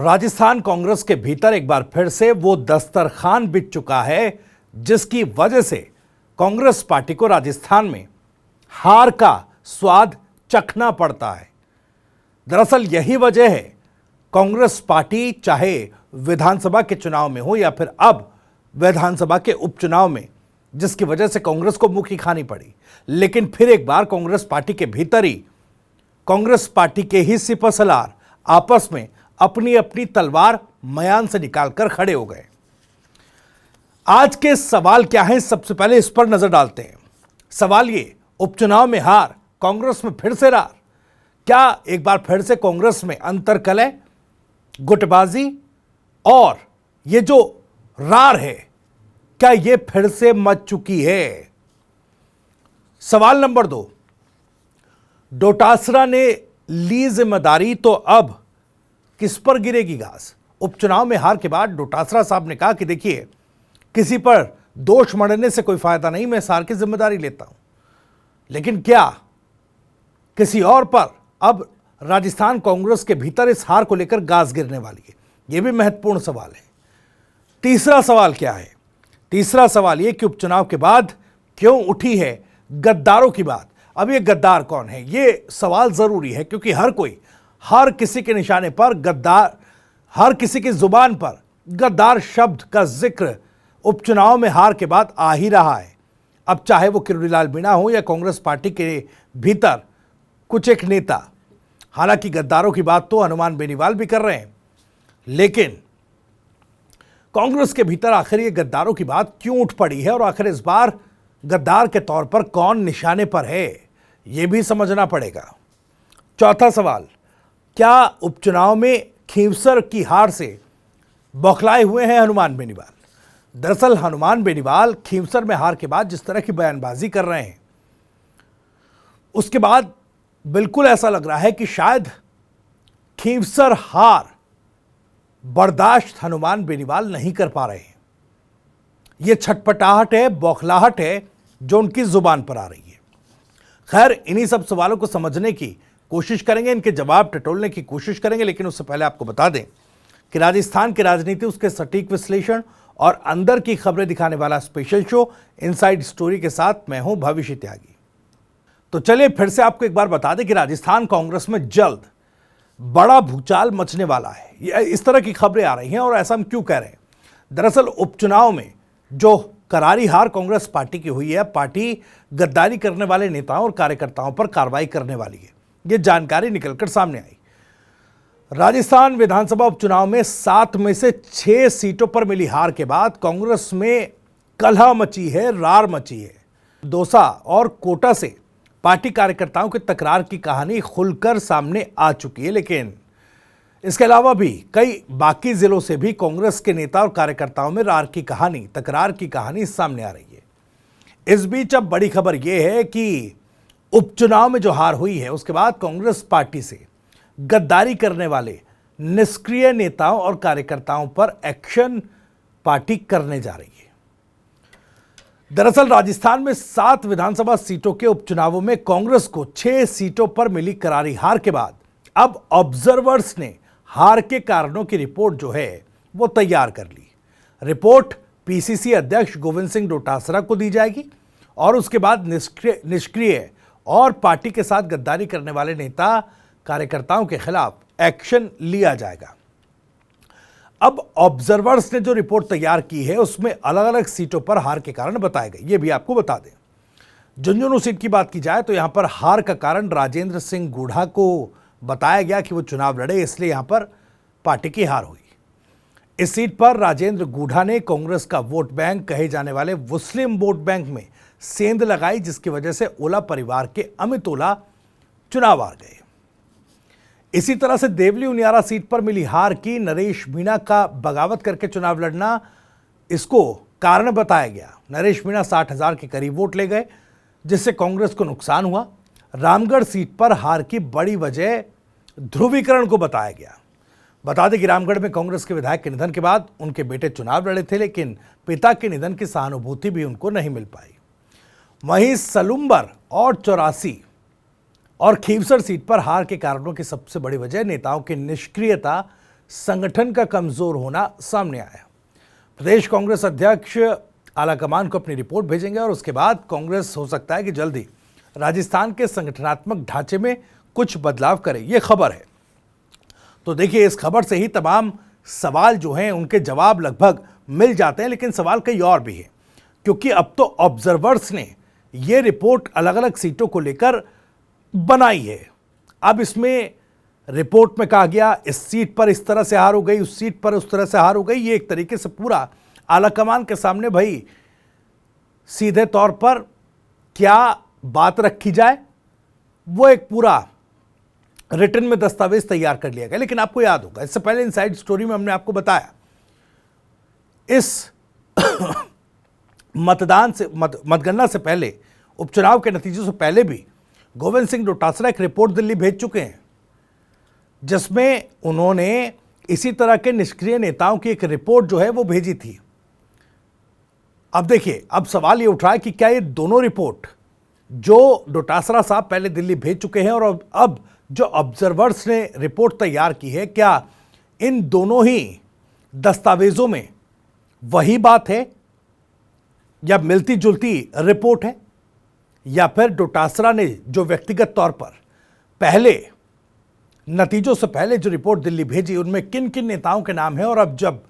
राजस्थान कांग्रेस के भीतर एक बार फिर से वो दस्तरखान बिछ चुका है जिसकी वजह से कांग्रेस पार्टी को राजस्थान में हार का स्वाद चखना पड़ता है। दरअसल यही वजह है कांग्रेस पार्टी चाहे विधानसभा के चुनाव में हो या फिर अब विधानसभा के उपचुनाव में, जिसकी वजह से कांग्रेस को मुखी खानी पड़ी, लेकिन फिर एक बार कांग्रेस पार्टी के भीतर ही कांग्रेस पार्टी के ही सिपहसालार आपस में अपनी अपनी तलवार मयान से निकालकर खड़े हो गए। आज के सवाल क्या है, सबसे पहले इस पर नजर डालते हैं। सवाल ये, उपचुनाव में हार, कांग्रेस में फिर से रार। क्या एक बार फिर से कांग्रेस में अंतर्कलह, गुटबाजी और ये जो रार है, क्या ये फिर से मच चुकी है? सवाल नंबर 2, डोटासरा ने ली जिम्मेदारी तो अब किस पर गिरेगी घास? उपचुनाव में हार के बाद डोटासरा साहब ने कहा कि देखिए, किसी पर दोष मढ़ने से कोई फायदा नहीं, मैं इस हार की जिम्मेदारी लेता हूं। लेकिन क्या किसी और पर अब राजस्थान कांग्रेस के भीतर इस हार को लेकर गाज गिरने वाली है? यह भी महत्वपूर्ण सवाल है। तीसरा सवाल क्या है? तीसरा सवाल यह कि उपचुनाव के बाद क्यों उठी है गद्दारों की बात? अब ये गद्दार कौन है, ये सवाल जरूरी है, क्योंकि हर कोई, हर किसी के निशाने पर गद्दार, हर किसी की जुबान पर गद्दार शब्द का जिक्र उपचुनाव में हार के बाद आ ही रहा है। अब चाहे वो किरोड़ीलाल मीणा हो या कांग्रेस पार्टी के भीतर कुछ एक नेता। हालांकि गद्दारों की बात तो हनुमान बेनीवाल भी कर रहे हैं, लेकिन कांग्रेस के भीतर आखिर ये गद्दारों की बात क्यों उठ पड़ी है और आखिर इस बार गद्दार के तौर पर कौन निशाने पर है, यह भी समझना पड़ेगा। चौथा सवाल, क्या उपचुनाव में खींवसर की हार से बौखलाए हुए हैं हनुमान बेनीवाल? दरअसल हनुमान बेनीवाल खींवसर में हार के बाद जिस तरह की बयानबाजी कर रहे हैं, उसके बाद बिल्कुल ऐसा लग रहा है कि शायद खींवसर हार बर्दाश्त हनुमान बेनीवाल नहीं कर पा रहे हैं। यह छटपटाहट है, बौखलाहट है जो उनकी जुबान पर आ रही है। खैर, इन्हीं सब सवालों को समझने की कोशिश करेंगे, इनके जवाब टटोलने की कोशिश करेंगे, लेकिन उससे पहले आपको बता दें कि राजस्थान की राजनीति, उसके सटीक विश्लेषण और अंदर की खबरें दिखाने वाला स्पेशल शो इनसाइड स्टोरी के साथ मैं हूं भविष्य त्यागी। तो चलिए फिर से आपको एक बार बता दें कि राजस्थान कांग्रेस में जल्द बड़ा भूचाल मचने वाला है। इस तरह की खबरें आ रही हैं, और ऐसा हम क्यों कह रहे हैं? दरअसल उपचुनाव में जो करारी हार कांग्रेस पार्टी की हुई है, पार्टी गद्दारी करने वाले नेताओं और कार्यकर्ताओं पर कार्रवाई करने वाली है, यह जानकारी निकलकर सामने आई। राजस्थान विधानसभा उपचुनाव में 7 में से 6 सीटों पर मिली हार के बाद कांग्रेस में कलह मची है, रार मची है। दौसा और कोटा से पार्टी कार्यकर्ताओं के तकरार की कहानी खुलकर सामने आ चुकी है, लेकिन इसके अलावा भी कई बाकी जिलों से भी कांग्रेस के नेता और कार्यकर्ताओं में रार की कहानी, तकरार की कहानी सामने आ रही है। इस बीच अब बड़ी खबर यह है कि उपचुनाव में जो हार हुई है, उसके बाद कांग्रेस पार्टी से गद्दारी करने वाले निष्क्रिय नेताओं और कार्यकर्ताओं पर एक्शन पार्टी करने जा रही है। दरअसल राजस्थान में 7 विधानसभा सीटों के उपचुनावों में कांग्रेस को 6 सीटों पर मिली करारी हार के बाद अब ऑब्जर्वर्स ने हार के कारणों की रिपोर्ट जो है वो तैयार कर ली। रिपोर्ट पीसीसी अध्यक्ष गोविंद सिंह डोटासरा को दी जाएगी और उसके बाद निष्क्रिय और पार्टी के साथ गद्दारी करने वाले नेता कार्यकर्ताओं के खिलाफ एक्शन लिया जाएगा। अब ऑब्जर्वर्स ने जो रिपोर्ट तैयार की है, उसमें अलग अलग सीटों पर हार के कारण बताए गए। ये भी आपको बता दें, झुंझुनू सीट की बात की जाए तो यहां पर हार का कारण राजेंद्र सिंह गूढ़ा को बताया गया कि वो चुनाव लड़े, इसलिए यहां पर पार्टी की हार हुई। इस सीट पर राजेंद्र गूढ़ा ने कांग्रेस का वोट बैंक कहे जाने वाले मुस्लिम वोट बैंक में सेंध लगाई, जिसकी वजह से ओला परिवार के अमित ओला चुनाव हार गए। इसी तरह से देवली उनियारा सीट पर मिली हार की नरेश मीणा का बगावत करके चुनाव लड़ना, इसको कारण बताया गया। नरेश मीणा 60,000 के करीब वोट ले गए, जिससे कांग्रेस को नुकसान हुआ। रामगढ़ सीट पर हार की बड़ी वजह ध्रुवीकरण को बताया गया। बता दें कि रामगढ़ में कांग्रेस के विधायक के निधन के बाद उनके बेटे चुनाव लड़े थे, लेकिन पिता के निधन की सहानुभूति भी उनको नहीं मिल पाई। वहीं सलुम्बर और 84 और खींवसर सीट पर हार के कारणों की सबसे बड़ी वजह नेताओं की निष्क्रियता संगठन का कमजोर होना सामने आया। प्रदेश कांग्रेस अध्यक्ष आलाकमान को अपनी रिपोर्ट भेजेंगे और उसके बाद कांग्रेस हो सकता है कि जल्दी राजस्थान के संगठनात्मक ढांचे में कुछ बदलाव करे, यह खबर है। तो देखिए, इस खबर से ही तमाम सवाल जो हैं उनके जवाब लगभग मिल जाते हैं, लेकिन सवाल कई और भी है, क्योंकि अब तो ऑब्जर्वर्स ने यह रिपोर्ट अलग अलग सीटों को लेकर बनाई है। अब इसमें रिपोर्ट में कहा गया इस सीट पर इस तरह से हार हो गई, उस सीट पर उस तरह से हार हो गई। ये एक तरीके से पूरा आलाकमान के सामने भाई सीधे तौर पर क्या बात रखी जाए, वो एक पूरा रिटर्न में दस्तावेज तैयार कर लिया गया। लेकिन आपको याद होगा, इससे पहले इनसाइड स्टोरी में हमने आपको बताया इस मतगणना से पहले, उपचुनाव के नतीजों से पहले भी गोविंद सिंह डोटासरा एक रिपोर्ट दिल्ली भेज चुके हैं, जिसमें उन्होंने इसी तरह के निष्क्रिय नेताओं की एक रिपोर्ट जो है वो भेजी थी। अब देखिए, अब सवाल ये उठ रहा है कि क्या ये दोनों रिपोर्ट जो डोटासरा साहब पहले दिल्ली भेज चुके हैं और अब जो ऑब्जर्वर्स ने रिपोर्ट तैयार की है, क्या इन दोनों ही दस्तावेजों में वही बात है या मिलती जुलती रिपोर्ट है, या फिर डोटासरा ने जो व्यक्तिगत तौर पर पहले नतीजों से पहले जो रिपोर्ट दिल्ली भेजी उनमें किन किन नेताओं के नाम है, और अब जब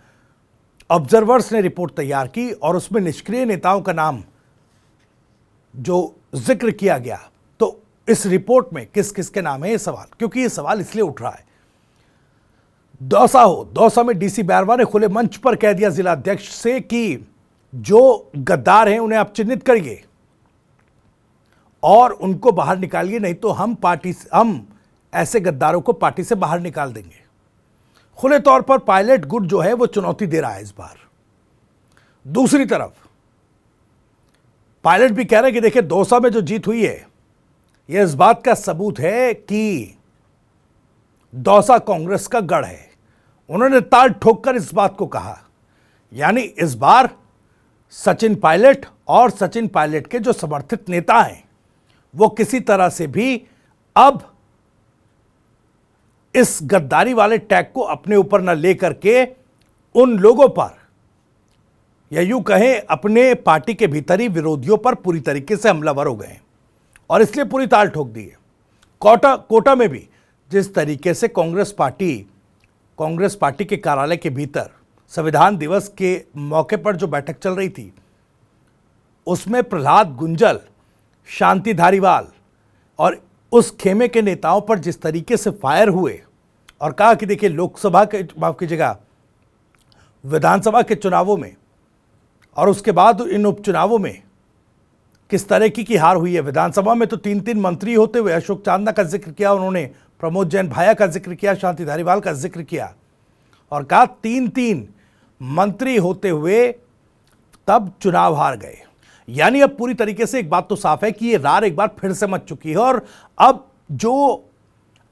ऑब्जर्वर्स ने रिपोर्ट तैयार की और उसमें निष्क्रिय नेताओं का नाम जो जिक्र किया गया, तो इस रिपोर्ट में किस किस के नाम है, ये सवाल, क्योंकि ये सवाल इसलिए उठ रहा है। दौसा में डीसी बैरवा ने खुले मंच पर कह दिया जिला अध्यक्ष से कि जो गद्दार हैं उन्हें आप चिन्हित करिए और उनको बाहर निकालिए, नहीं तो हम ऐसे गद्दारों को पार्टी से बाहर निकाल देंगे। खुले तौर पर पायलट गुट जो है वो चुनौती दे रहा है इस बार। दूसरी तरफ पायलट भी कह रहे हैं कि देखिए, दौसा में जो जीत हुई है यह इस बात का सबूत है कि दौसा कांग्रेस का गढ़ है। उन्होंने ताल ठोककर इस बात को कहा, यानी इस बार सचिन पायलट और सचिन पायलट के जो समर्थित नेता हैं वो किसी तरह से भी अब इस गद्दारी वाले टैग को अपने ऊपर न लेकर के उन लोगों पर, या यूं कहें अपने पार्टी के भीतर ही विरोधियों पर पूरी तरीके से हमलावर हो गए और इसलिए पूरी ताल ठोक दी है। कोटा में भी जिस तरीके से कांग्रेस पार्टी के कार्यालय के भीतर संविधान दिवस के मौके पर जो बैठक चल रही थी, उसमें प्रहलाद गुंजल, शांति धारीवाल और उस खेमे के नेताओं पर जिस तरीके से फायर हुए और कहा कि देखिए, लोकसभा के, माफ कीजिएगा, विधानसभा के चुनावों में और उसके बाद इन उपचुनावों में किस तरह की हार हुई है। विधानसभा में तो 3-3 मंत्री होते हुए अशोक चांदना का जिक्र किया उन्होंने, प्रमोद जैन भाया का जिक्र किया, शांति धारीवाल का जिक्र किया और कहा 3-3 मंत्री होते हुए तब चुनाव हार गए। यानी अब पूरी तरीके से एक बात तो साफ है कि ये रार एक बार फिर से मच चुकी है और अब जो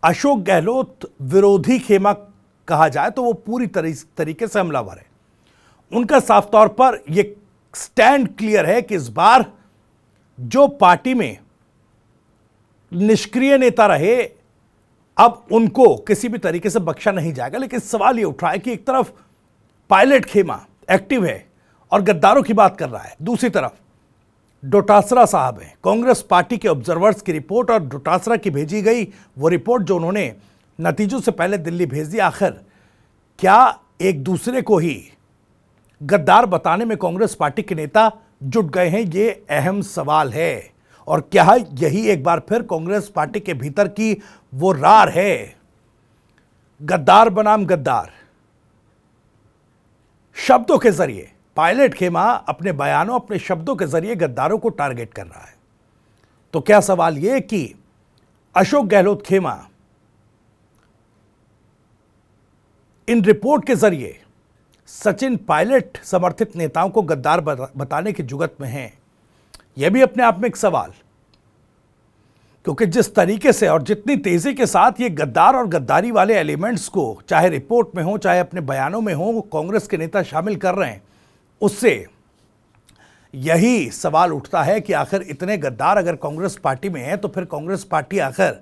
अशोक गहलोत विरोधी खेमा कहा जाए तो वो पूरी तरीके से हमलावर है। उनका साफ तौर पर ये स्टैंड क्लियर है कि इस बार जो पार्टी में निष्क्रिय नेता रहे, अब उनको किसी भी तरीके से बख्शा नहीं जाएगा। लेकिन सवाल ये उठ रहा है कि एक तरफ पायलट खेमा एक्टिव है और गद्दारों की बात कर रहा है, दूसरी तरफ डोटासरा साहब हैं, कांग्रेस पार्टी के ऑब्जर्वर्स की रिपोर्ट और डोटासरा की भेजी गई वो रिपोर्ट जो उन्होंने नतीजों से पहले दिल्ली भेज दी। आखिर क्या एक दूसरे को ही गद्दार बताने में कांग्रेस पार्टी के नेता जुट गए हैं, ये अहम सवाल है। और क्या यही एक बार फिर कांग्रेस पार्टी के भीतर की वो रार है, गद्दार बनाम गद्दार। शब्दों के जरिए पायलट खेमा अपने बयानों, अपने शब्दों के जरिए गद्दारों को टारगेट कर रहा है। तो क्या सवाल यह कि अशोक गहलोत खेमा इन रिपोर्ट के जरिए सचिन पायलट समर्थित नेताओं को गद्दार बताने की जुगत में हैं, यह भी अपने आप में एक सवाल, क्योंकि जिस तरीके से और जितनी तेजी के साथ ये गद्दार और गद्दारी वाले एलिमेंट्स को चाहे रिपोर्ट में हो चाहे अपने बयानों में हो कांग्रेस के नेता शामिल कर रहे हैं, उससे यही सवाल उठता है कि आखिर इतने गद्दार अगर कांग्रेस पार्टी में हैं तो फिर कांग्रेस पार्टी आखिर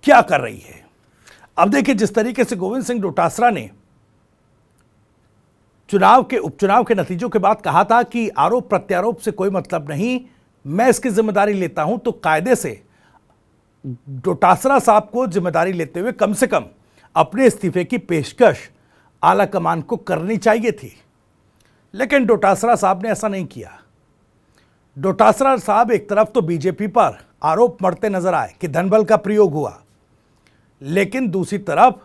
क्या कर रही है। अब देखिए, जिस तरीके से गोविंद सिंह डोटासरा ने उपचुनाव के नतीजों के बाद कहा था कि आरोप प्रत्यारोप से कोई मतलब नहीं, मैं इसकी जिम्मेदारी लेता हूं, तो कायदे से डोटासरा साहब को जिम्मेदारी लेते हुए कम से कम अपने इस्तीफे की पेशकश आला कमान को करनी चाहिए थी। लेकिन डोटासरा साहब ने ऐसा नहीं किया। डोटासरा साहब एक तरफ तो बीजेपी पर आरोप मढ़ते नजर आए कि धनबल का प्रयोग हुआ, लेकिन दूसरी तरफ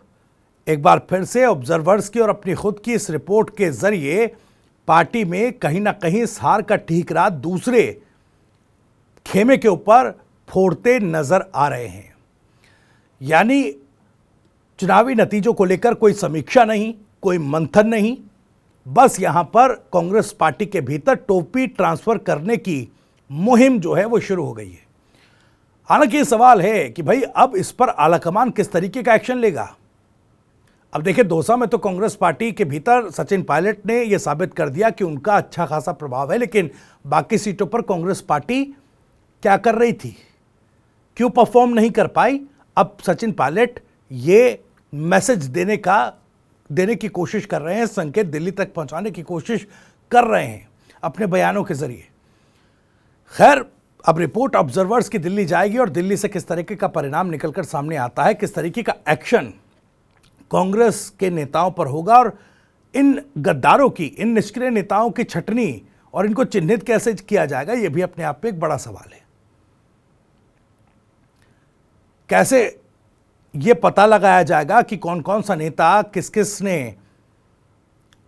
एक बार फिर से ऑब्जर्वर्स की और अपनी खुद की इस रिपोर्ट के जरिए पार्टी में कहीं ना कहीं इस हार का ठीकरा दूसरे खेमे के ऊपर फोड़ते नजर आ रहे हैं। यानी चुनावी नतीजों को लेकर कोई समीक्षा नहीं, कोई मंथन नहीं, बस यहां पर कांग्रेस पार्टी के भीतर टोपी ट्रांसफर करने की मुहिम जो है वो शुरू हो गई है। हालांकि ये सवाल है कि भाई अब इस पर आलाकमान किस तरीके का एक्शन लेगा। अब देखिए, दौसा में तो कांग्रेस पार्टी के भीतर सचिन पायलट ने यह साबित कर दिया कि उनका अच्छा खासा प्रभाव है, लेकिन बाकी सीटों पर कांग्रेस पार्टी क्या कर रही थी, क्यों परफॉर्म नहीं कर पाई। अब सचिन पायलट ये मैसेज देने की कोशिश कर रहे हैं, संकेत दिल्ली तक पहुंचाने की कोशिश कर रहे हैं अपने बयानों के जरिए। खैर, अब रिपोर्ट ऑब्जर्वर्स की दिल्ली जाएगी और दिल्ली से किस तरीके का परिणाम निकलकर सामने आता है, किस तरीके का एक्शन कांग्रेस के नेताओं पर होगा और इन गद्दारों की, इन निष्क्रिय नेताओं की छटनी और इनको चिन्हित कैसे किया जाएगा, यह भी अपने आप में एक बड़ा सवाल है। कैसे यह पता लगाया जाएगा कि कौन कौन सा नेता किस किस ने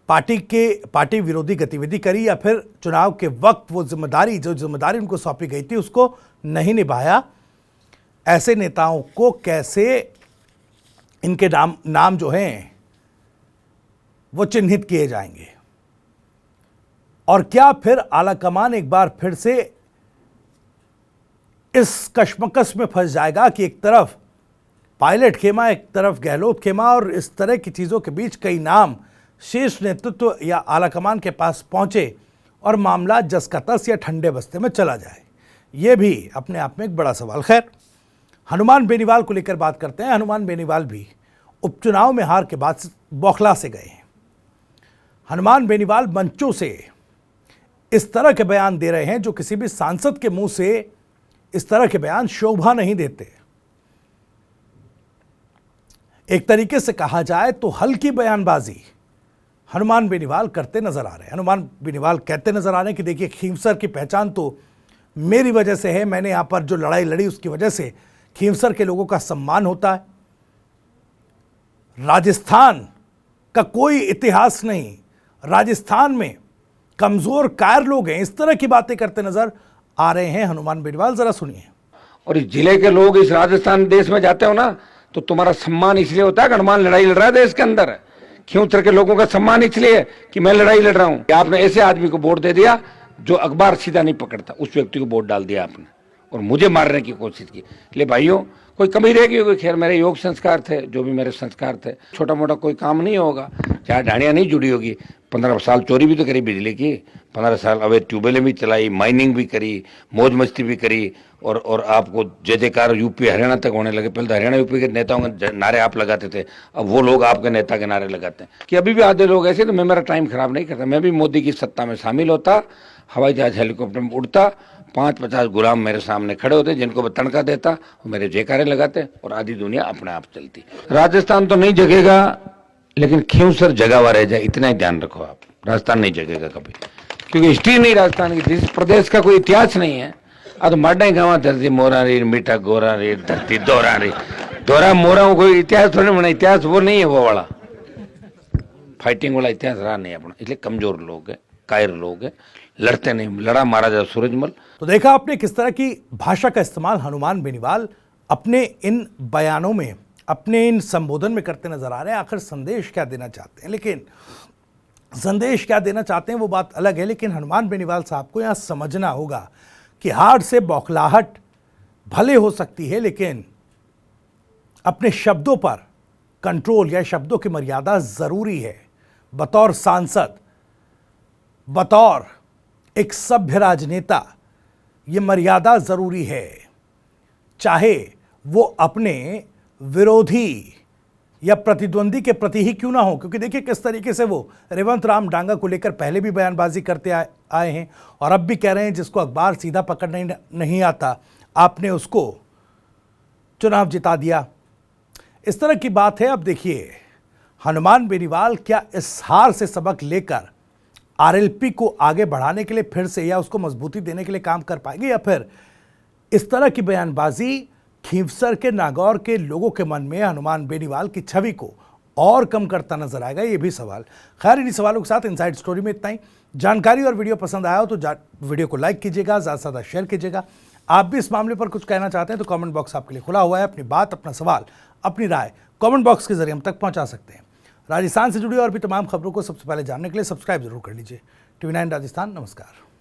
पार्टी विरोधी गतिविधि करी या फिर चुनाव के वक्त वो जिम्मेदारी उनको सौंपी गई थी उसको नहीं निभाया। ऐसे नेताओं को कैसे इनके नाम जो हैं वो चिन्हित किए जाएंगे, और क्या फिर आलाकमान एक बार फिर से इस कशमकश में फंस जाएगा कि एक तरफ पायलट खेमा, एक तरफ गहलोत खेमा, और इस तरह की चीज़ों के बीच कई नाम शीर्ष नेतृत्व या आलाकमान के पास पहुंचे और मामला जस का तस या ठंडे बस्ते में चला जाए। यह भी अपने आप में एक बड़ा सवाल। खैर, हनुमान बेनीवाल को लेकर बात करते हैं। हनुमान बेनीवाल भी उपचुनाव में हार के बाद बौखला से गए हैं। हनुमान बेनीवाल मंचों से इस तरह के बयान दे रहे हैं जो किसी भी सांसद के मुंह से इस तरह के बयान शोभा नहीं देते। एक तरीके से कहा जाए तो हल्की बयानबाजी हनुमान बेनीवाल करते नजर आ रहे हैं। हनुमान बेनीवाल कहते नजर आ रहे हैं कि देखिए, खींवसर की पहचान तो मेरी वजह से है, मैंने यहां पर जो लड़ाई लड़ी उसकी वजह से खींवसर के लोगों का सम्मान होता है। राजस्थान का कोई इतिहास नहीं, राजस्थान में कमजोर कायर लोग हैं, इस तरह की बातें करते नजर आ रहे हैं हनुमान बेनीवाल। जरा सुनिए। और इस जिले के लोग इस राजस्थान देश में जाते हो ना, तो तुम्हारा सम्मान इसलिए होता है कि हनुमान लड़ाई लड़ रहा है देश के अंदर। खींवसर के लोगों का सम्मान इसलिए कि मैं लड़ाई लड़ रहा हूं। आपने ऐसे आदमी को वोट दे दिया जो अखबार सीधा नहीं पकड़ता, उस व्यक्ति को वोट डाल दिया आपने और मुझे मारने की कोशिश की। ले भाइयों, कोई कमी रहेगी होगी। खैर, मेरे योग संस्कार थे, जो भी मेरे संस्कार थे, छोटा मोटा कोई काम नहीं होगा, चाहे ढाणियाँ नहीं जुड़ी होगी। 15 साल चोरी भी तो करी बिजली की, 15 साल अवैध ट्यूबवेलें भी चलाई, माइनिंग भी करी, मौज मस्ती भी करी, और आपको जय जयकार यूपी हरियाणा तक होने लगे। पहले तो हरियाणा यूपी के नेताओं के नारे आप लगाते थे, अब वो लोग आपके नेता के नारे लगाते हैं। कि अभी भी आधे लोग ऐसे, तो मैं मेरा टाइम खराब नहीं करता, मैं भी मोदी की सत्ता में शामिल होता, हवाई जहाज हेलीकॉप्टर में उड़ता, 5-50 गुलाम मेरे सामने खड़े होते जिनको मैं तनखा देता, वो मेरे जयकारे लगाते और आधी दुनिया अपने आप चलती। राजस्थान तो नहीं जगेगा, लेकिन खींवसर जगा हुआ रह जाए, इतना ही ध्यान रखो आप। राजस्थान नहीं जगेगा कभी, क्योंकि हिस्ट्री नहीं राजस्थान की, जिस प्रदेश का कोई इतिहास नहीं है। अब माडा गाँव धरती मोरा रे, मीठा गोरा रे, धरती दोहरा रे, दोहरा मोरा कोई इतिहास थोड़ी बना। इतिहास वो नहीं है, वो वाला फाइटिंग वाला इतिहास रहा नहीं अपना। इसलिए कमजोर लोग है, कायर लोग है, लड़ते नहीं। लड़ा मारा जाए सूरजमल। तो देखा आपने किस तरह की भाषा का इस्तेमाल हनुमान बेनीवाल अपने इन बयानों में, अपने इन संबोधन में करते नजर आ रहे हैं। आखिर संदेश क्या देना चाहते हैं, लेकिन संदेश क्या देना चाहते हैं वो बात अलग है। लेकिन हनुमान बेनीवाल साहब को यहां समझना होगा कि हार से बौखलाहट भले हो सकती है, लेकिन अपने शब्दों पर कंट्रोल या शब्दों की मर्यादा जरूरी है। बतौर सांसद, बतौर एक सभ्य राजनेता, ये मर्यादा जरूरी है। चाहे वो अपने विरोधी या प्रतिद्वंदी के प्रति ही क्यों ना हो, क्योंकि देखिए किस तरीके से वो रेवंत राम डांगा को लेकर पहले भी बयानबाजी करते आए हैं और अब भी कह रहे हैं जिसको अखबार सीधा पकड़ने नहीं आता आपने उसको चुनाव जिता दिया, इस तरह की बात है। अब देखिए हनुमान बेनीवाल क्या इस हार से सबक लेकर आरएलपी को आगे बढ़ाने के लिए फिर से या उसको मजबूती देने के लिए काम कर पाएंगे, या फिर इस तरह की बयानबाजी खींवसर के नागौर के लोगों के मन में हनुमान बेनीवाल की छवि को और कम करता नजर आएगा, ये भी सवाल। खैर इन्हीं सवालों के साथ इनसाइड स्टोरी में इतना ही। जानकारी और वीडियो पसंद आया हो तो वीडियो को लाइक कीजिएगा, ज़्यादा से ज़्यादा शेयर कीजिएगा। आप भी इस मामले पर कुछ कहना चाहते हैं तो कमेंट बॉक्स आपके लिए खुला हुआ है। अपनी बात, अपना सवाल, अपनी राय कमेंट बॉक्स के जरिए हम तक पहुंचा सकते हैं। राजस्थान से जुड़ी और भी तमाम खबरों को सबसे पहले जानने के लिए सब्सक्राइब जरूर कर लीजिए। TV9 राजस्थान। नमस्कार।